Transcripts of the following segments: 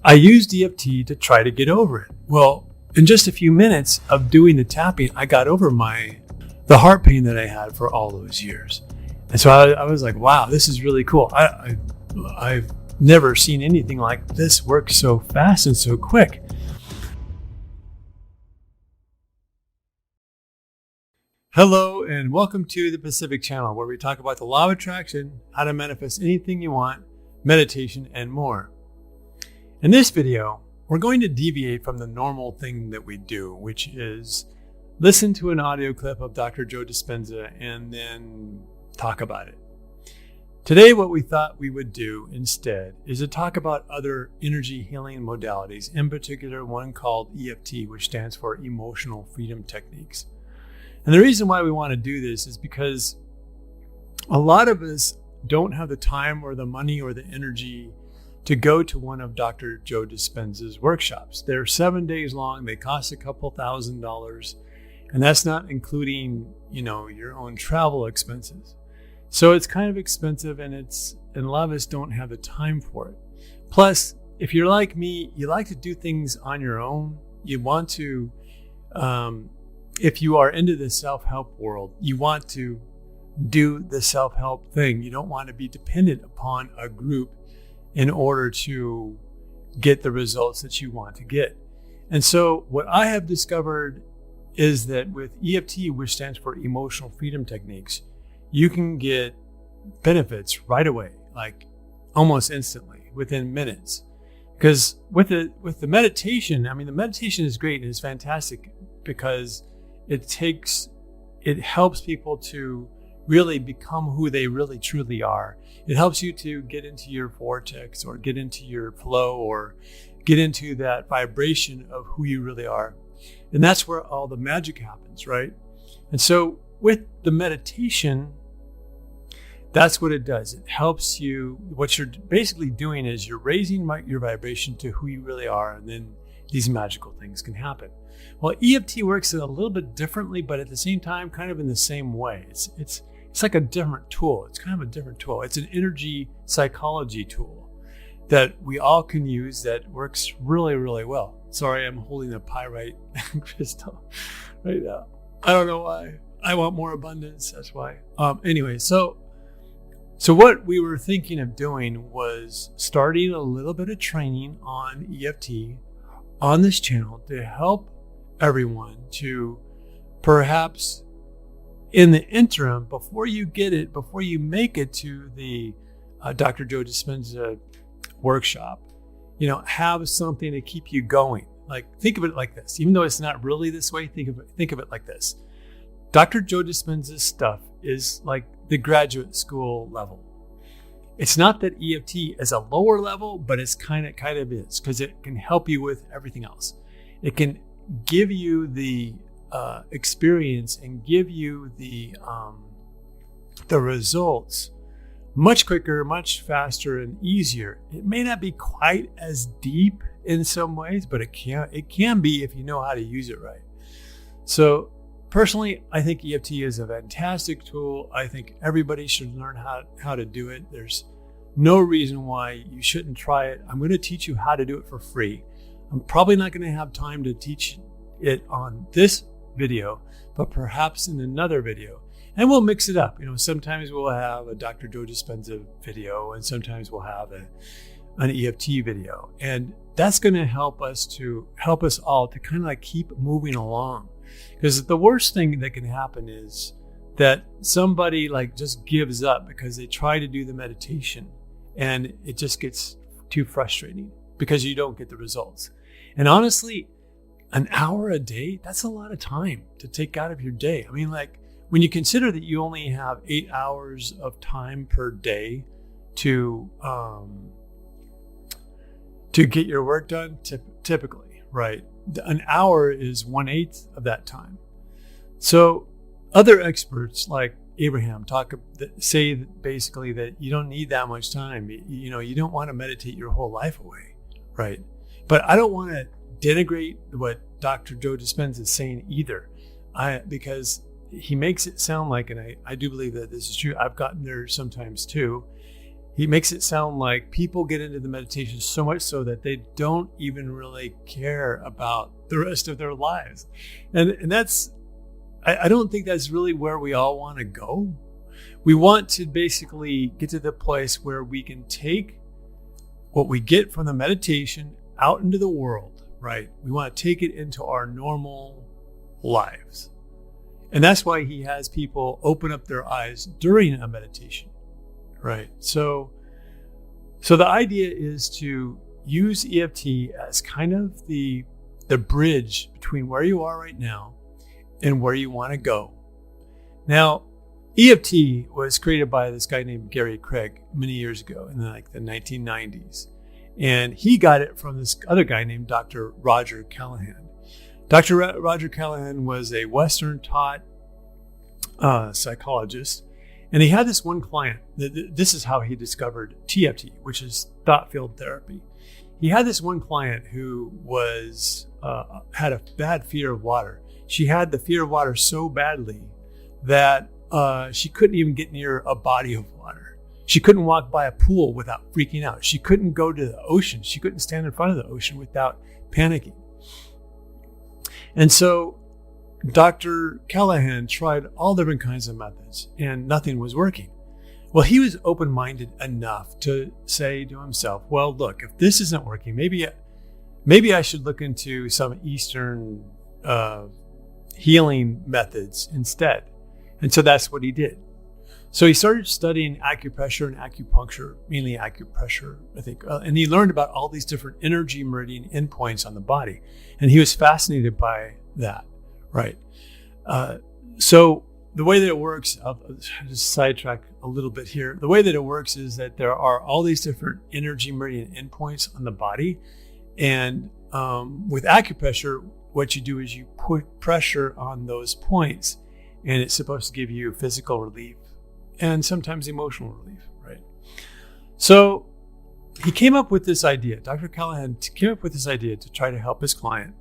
I used EFT to try to get over it. Well, in just a few minutes of doing the tapping, I got over the heart pain that I had for all those years. And so I was like, wow, this is really cool. I've never seen anything like this work so fast and so quick. Hello and welcome to the Pacific Channel, where we talk about the law of attraction, how to manifest anything you want, meditation, and more. In this video, we're going to deviate from the normal thing that we do, which is listen to an audio clip of Dr. Joe Dispenza and then talk about it. Today, what we thought we would do instead is to talk about other energy healing modalities, in particular one called EFT, which stands for Emotional Freedom Techniques. And the reason why we want to do this is because a lot of us don't have the time or the money or the energy to go to one of Dr. Joe Dispenza's workshops. They're 7 days long. They cost a couple $1,000s, and that's not including, your own travel expenses. So it's kind of expensive, and a lot of us don't have the time for it. Plus, if you're like me, you like to do things on your own. You want to, if you are into the self-help world, you want to do the self-help thing. You don't want to be dependent upon a group in order to get the results that you want to get. And so what I have discovered is that with EFT, which stands for Emotional Freedom Techniques, you can get benefits right away, like almost instantly, within minutes. Because with the meditation, the meditation is great and it's fantastic because it helps people to really become who they really truly are. It helps you to get into your vortex or get into your flow or get into that vibration of who you really are. And that's where all the magic happens, right? And so with the meditation, that's what it does. It helps you. What you're basically doing is you're raising your vibration to who you really are, and then these magical things can happen. Well, EFT works a little bit differently, but at the same time, kind of in the same way. It's like a different tool. It's kind of a different tool. It's an energy psychology tool that we all can use that works really, really well. Sorry, I'm holding a pyrite crystal right now. I don't know why. I want more abundance. That's why. Anyway, so what we were thinking of doing was starting a little bit of training on EFT on this channel to help everyone to perhaps in the interim, before you make it to the Dr. Joe Dispenza workshop, have something to keep you going. Like, think of it like this. Even though it's not really this way, think of it like this. Dr. Joe Dispenza's stuff is like the graduate school level. It's not that EFT is a lower level, but it's kind of is, because it can help you with everything else. It can give you the experience and give you the results much quicker, much faster, and easier. It may not be quite as deep in some ways, but it can be if you know how to use it right. So personally, I think EFT is a fantastic tool. I think everybody should learn how to do it. There's no reason why you shouldn't try it. I'm going to teach you how to do it for free. I'm probably not going to have time to teach it on this video, but perhaps in another video. And we'll mix it up. Sometimes we'll have a Dr. Joe Dispenza video, and sometimes we'll have an EFT video. And that's going to help us all to kind of like keep moving along. Because the worst thing that can happen is that somebody just gives up because they try to do the meditation and it just gets too frustrating because you don't get the results. And honestly, an hour a day, that's a lot of time to take out of your day. When you consider that you only have 8 hours of time per day to get your work done, typically, right? An hour is 1/8 of that time. So other experts like Abraham say basically that you don't need that much time. You don't want to meditate your whole life away, right? But I don't want to denigrate what Dr. Joe Dispenza is saying either, because he makes it sound like, and I do believe that this is true, I've gotten there sometimes too. he makes it sound like people get into the meditation so much so that they don't even really care about the rest of their lives. And that's, I don't think that's really where we all want to go. We want to basically get to the place where we can take what we get from the meditation out into the world, right? We want to take it into our normal lives. And that's why he has people open up their eyes during a meditation, right? So the idea is to use EFT as kind of the bridge between where you are right now and where you want to go. Now, EFT was created by this guy named Gary Craig many years ago in the 1990s. And he got it from this other guy named Dr. Roger Callahan. Dr. Roger Callahan was a Western taught psychologist. And he had this one client. This is how he discovered TFT, which is thought field therapy. He had this one client who had a bad fear of water. She had the fear of water so badly that she couldn't even get near a body of water. She couldn't walk by a pool without freaking out. She couldn't go to the ocean. She couldn't stand in front of the ocean without panicking. And so Dr. Callahan tried all different kinds of methods and nothing was working. Well, he was open-minded enough to say to himself, well, look, if this isn't working, maybe I should look into some Eastern healing methods instead. And so that's what he did. So he started studying acupressure and acupuncture, mainly acupressure, I think. And he learned about all these different energy meridian endpoints on the body. And he was fascinated by that, right? So the way that it works, I'll just sidetrack a little bit here. The way that it works is that there are all these different energy meridian endpoints on the body. And with acupressure, what you do is you put pressure on those points. And it's supposed to give you physical relief and sometimes emotional relief, right? So he came up with this idea. Dr. Callahan came up with this idea to try to help his client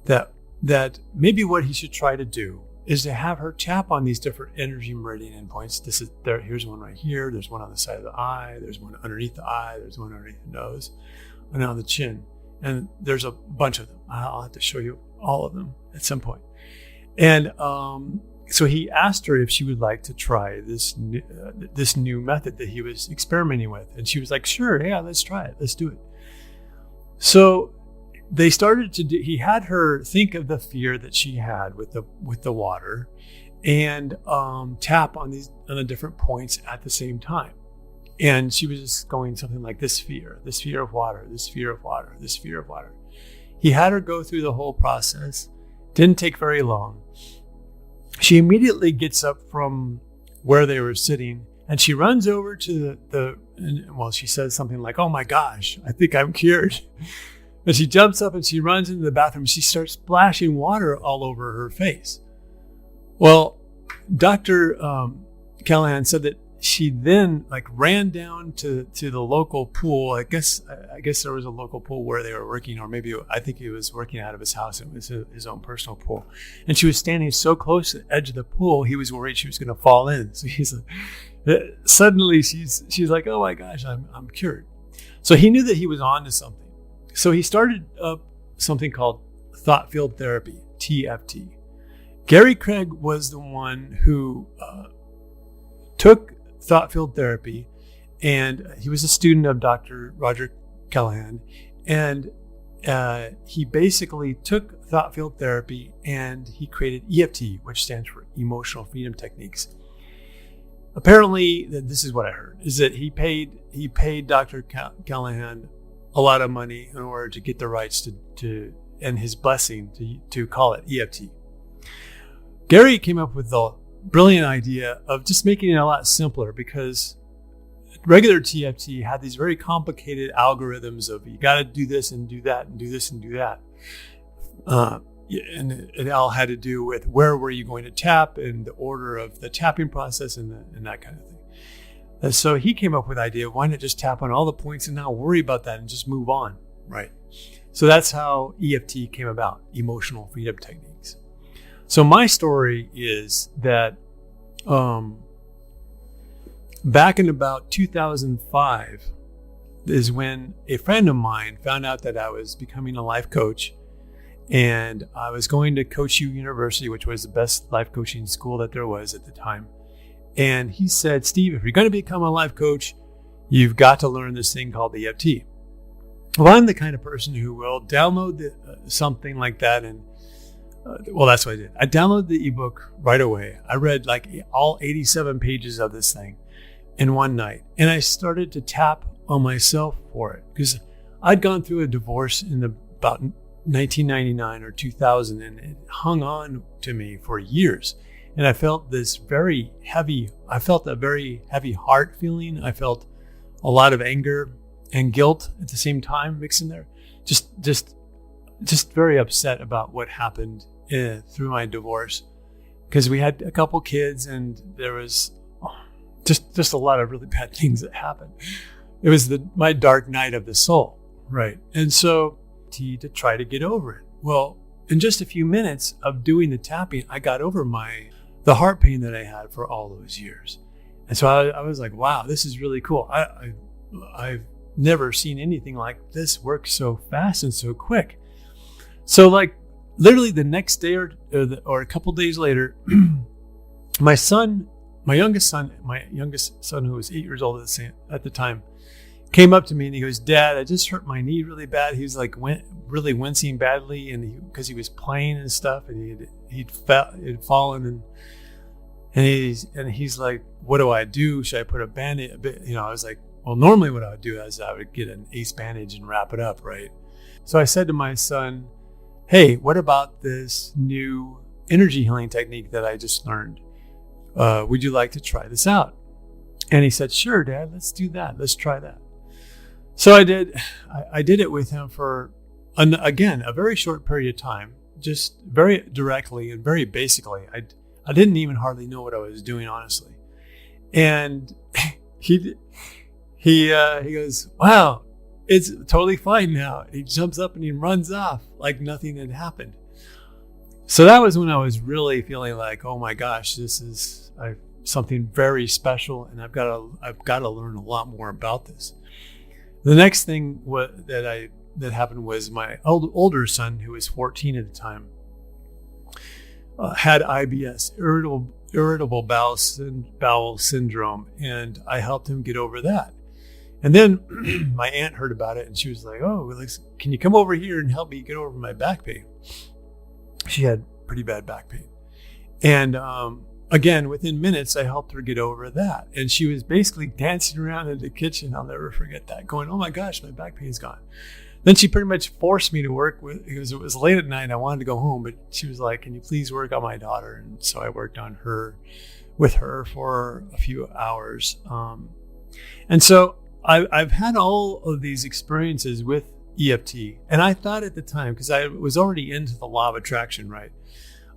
that maybe what he should try to do is to have her tap on these different energy meridian endpoints. Here's one right here. There's one on the side of the eye. There's one underneath the eye. There's one underneath the nose and on the chin. And there's a bunch of them. I'll have to show you all of them at some point. And so he asked her if she would like to try this new method that he was experimenting with. And she was like, sure, yeah, let's try it. Let's do it. So they started to do, he had her think of the fear that she had with the water and tap on the different points at the same time. And she was just going something like this fear of water, this fear of water, this fear of water. He had her go through the whole process. Didn't take very long. She immediately gets up from where they were sitting and she runs over to she says something like, oh my gosh, I think I'm cured. And she jumps up and she runs into the bathroom. She starts splashing water all over her face. Well, Dr. Callahan said that she then ran down to the local pool. I guess there was a local pool where they were working, or maybe I think he was working out of his house. It was his own personal pool. And she was standing so close to the edge of the pool, he was worried she was going to fall in. So suddenly she's like, oh my gosh, I'm cured. So he knew that he was on to something. So he started up something called thought field therapy, TFT. Gary Craig was the one who took thought field therapy, and he was a student of Dr. Roger Callahan, and he basically took thought field therapy and he created EFT, which stands for Emotional Freedom Techniques. Apparently, this is what I heard, is that he paid Dr. Callahan a lot of money in order to get the rights to and his blessing to call it EFT. Gary came up with the brilliant idea of just making it a lot simpler, because regular TFT had these very complicated algorithms of you got to do this and do that and do this and do that. And it all had to do with where were you going to tap and the order of the tapping process and that kind of thing. And so he came up with the idea, why not just tap on all the points and not worry about that and just move on, right? So that's how EFT came about, Emotional Freedom Techniques. So my story is that back in about 2005 is when a friend of mine found out that I was becoming a life coach, and I was going to Coach U University, which was the best life coaching school that there was at the time. And he said, Steve, if you're going to become a life coach, you've got to learn this thing called the EFT. Well, I'm the kind of person who will download something like that. And that's what I did. I downloaded the ebook right away. I read like all 87 pages of this thing in one night. And I started to tap on myself for it because I'd gone through a divorce in about 1999 or 2000, and it hung on to me for years. And I felt a very heavy heart feeling. I felt a lot of anger and guilt at the same time mixed in there. Just very upset about what happened through my divorce, because we had a couple kids and there was just a lot of really bad things that happened. It was my dark night of the soul, right? And so to try to get over it. Well, in just a few minutes of doing the tapping, I got over the heart pain that I had for all those years. And so I was like, wow, this is really cool. I've never seen anything like this work so fast and so quick. So like literally the next day or a couple days later, my youngest son, who was 8 years old at the time, came up to me and he goes, Dad, I just hurt my knee really bad. He was like really wincing badly, and because he was playing and stuff, and he'd fallen, and he's like, what do I do? Should I put a Band-Aid? I was like, well, normally what I would do is I would get an ace bandage and wrap it up, right? So I said to my son, hey, what about this new energy healing technique that I just learned? Would you like to try this out? And he said, sure, Dad, let's do that. Let's try that. So I did. I did it with him for, again, a very short period of time, just very directly and very basically. I didn't even hardly know what I was doing, honestly. And he goes, wow, it's totally fine now. He jumps up and he runs off like nothing had happened. So that was when I was really feeling like, oh my gosh, this is something very special, and I've got to learn a lot more about this. The next thing that happened was my older son, who was 14 at the time, had IBS, irritable bowel syndrome, and I helped him get over that. And then my aunt heard about it, and she was like, "Oh, can you come over here and help me get over my back pain?" She had pretty bad back pain, and again, within minutes, I helped her get over that. And she was basically dancing around in the kitchen. I'll never forget that, going, oh my gosh, my back pain's gone. Then she pretty much forced me to work because it was late at night. I wanted to go home, but she was like, can you please work on my daughter? And so I worked on her with her for a few hours. And so I've had all of these experiences with EFT. And I thought at the time, because I was already into the law of attraction, right?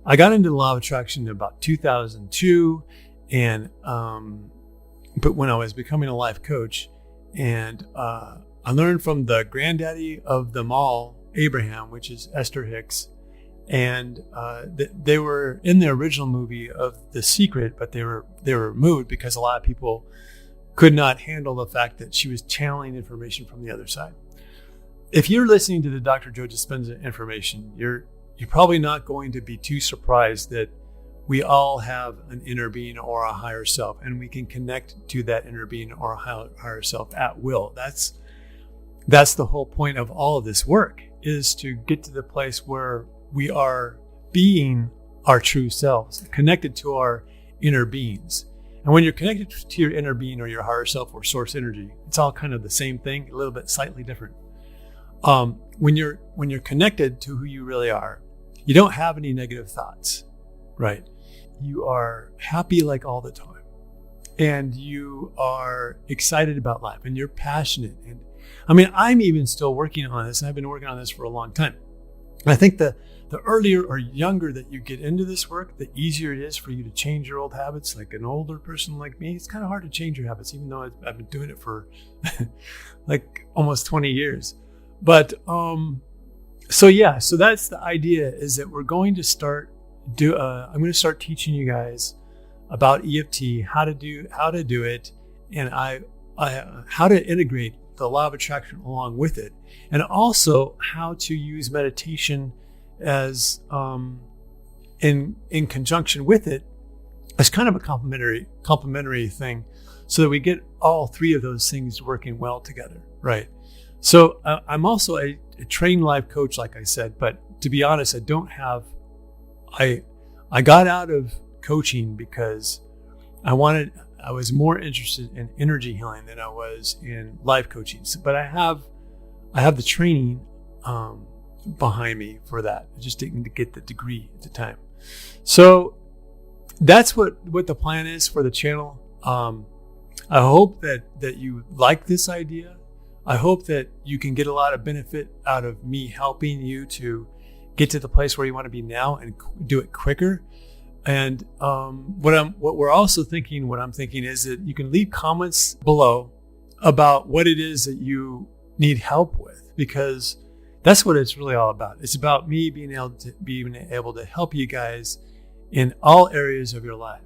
I got into the law of attraction in about 2002, and but when I was becoming a life coach, and I learned from the granddaddy of them all, Abraham, which is Esther Hicks, and they were in the original movie of The Secret, but they were removed because a lot of people could not handle the fact that she was channeling information from the other side. If you're listening to the Dr. Joe Dispenza information, you're probably not going to be too surprised that we all have an inner being or a higher self, and we can connect to that inner being or a higher self at will. That's the whole point of all of this work, is to get to the place where we are being our true selves, connected to our inner beings. And when you're connected to your inner being or your higher self or source energy, it's all kind of the same thing, a little bit slightly different. When you're connected to who you really are, you don't have any negative thoughts, right? You are happy like all the time, and you are excited about life, and you're passionate. And I mean, I'm even still working on this, and I've been working on this for a long time. And I think the earlier or younger that you get into this work, the easier it is for you to change your old habits. Like an older person like me, it's kind of hard to change your habits, even though I've been doing it for like almost 20 years. But so that's the idea, is that we're going to start I'm going to start teaching you guys about EFT, how to do it, and how to integrate the law of attraction along with it, and also how to use meditation as in conjunction with it as kind of a complementary thing, so that we get all three of those things working well together, right? So I'm also a trained life coach, like I said, but to be honest, I got out of coaching because I was more interested in energy healing than I was in life coaching. But I have the training behind me for that. I just didn't get the degree at the time. So that's what the plan is for the channel. I hope that you like this idea. I hope that you can get a lot of benefit out of me helping you to get to the place where you want to be now and do it quicker. And what I'm thinking is that you can leave comments below about what it is that you need help with, because that's what it's really all about. It's about me being able to help you guys in all areas of your life.